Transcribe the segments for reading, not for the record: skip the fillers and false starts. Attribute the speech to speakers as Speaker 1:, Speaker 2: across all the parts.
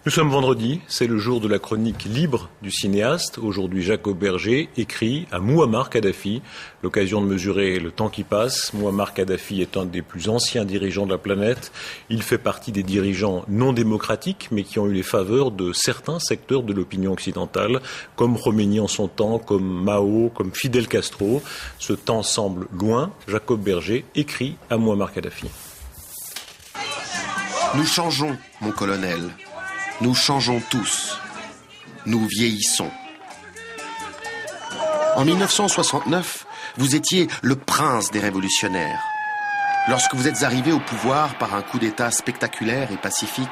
Speaker 1: Nous sommes vendredi, c'est le jour de la chronique libre du cinéaste. Aujourd'hui, Jacob Berger écrit à Mouammar Kadhafi. L'occasion de mesurer le temps qui passe. Mouammar Kadhafi est un des plus anciens dirigeants de la planète. Il fait partie des dirigeants non démocratiques, mais qui ont eu les faveurs de certains secteurs de l'opinion occidentale, comme Khomeini en son temps, comme Mao, comme Fidel Castro. Ce temps semble loin. Jacob Berger écrit à Mouammar Kadhafi.
Speaker 2: Nous changeons, mon colonel. Nous changeons tous. Nous vieillissons. En 1969, vous étiez le prince des révolutionnaires. Lorsque vous êtes arrivé au pouvoir par un coup d'État spectaculaire et pacifique,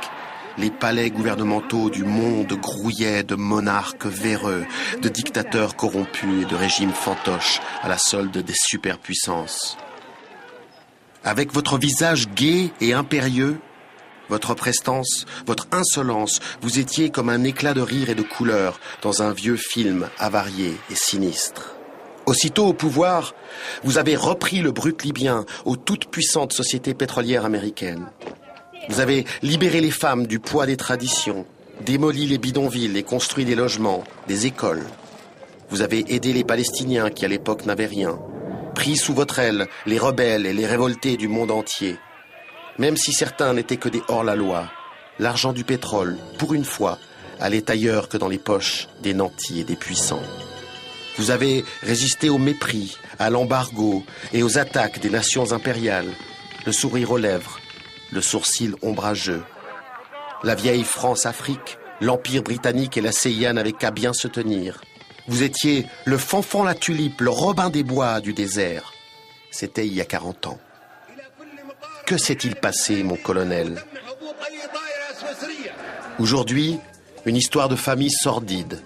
Speaker 2: les palais gouvernementaux du monde grouillaient de monarques véreux, de dictateurs corrompus et de régimes fantoches à la solde des superpuissances. Avec votre visage gai et impérieux, votre prestance, votre insolence, vous étiez comme un éclat de rire et de couleur dans un vieux film avarié et sinistre. Aussitôt au pouvoir, vous avez repris le brut libyen aux toutes puissantes sociétés pétrolières américaines. Vous avez libéré les femmes du poids des traditions, démoli les bidonvilles et construit des logements, des écoles. Vous avez aidé les Palestiniens qui à l'époque n'avaient rien, pris sous votre aile les rebelles et les révoltés du monde entier. Même si certains n'étaient que des hors-la-loi, l'argent du pétrole, pour une fois, allait ailleurs que dans les poches des nantis et des puissants. Vous avez résisté au mépris, à l'embargo et aux attaques des nations impériales, le sourire aux lèvres, le sourcil ombrageux. La vieille France-Afrique, l'Empire britannique et la CIA n'avaient qu'à bien se tenir. Vous étiez le fanfan la tulipe, le Robin des Bois du désert. C'était il y a 40 ans. Que s'est-il passé, mon colonel? Aujourd'hui, une histoire de famille sordide.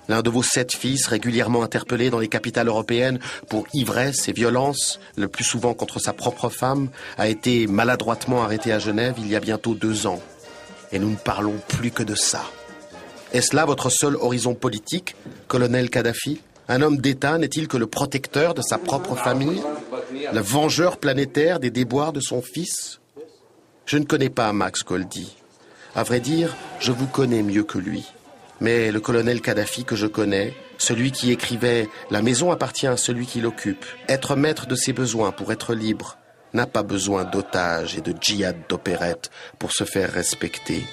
Speaker 2: L'un de vos 7 fils, régulièrement interpellé dans les capitales européennes pour ivresse et violence, le plus souvent contre sa propre femme, a été maladroitement arrêté à Genève il y a bientôt 2 ans. Et nous ne parlons plus que de ça. Est-ce là votre seul horizon politique, colonel Kadhafi? Un homme d'État n'est-il que le protecteur de sa propre famille? Le vengeur planétaire des déboires de son fils? Je ne connais pas Max Goldy. À vrai dire, je vous connais mieux que lui. Mais le colonel Kadhafi que je connais, celui qui écrivait « La maison appartient à celui qui l'occupe. Être maître de ses besoins pour être libre » n'a pas besoin d'otages et de djihad d'opérette pour se faire respecter.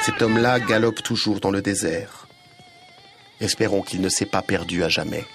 Speaker 2: Cet homme-là galope toujours dans le désert. Espérons qu'il ne s'est pas perdu à jamais.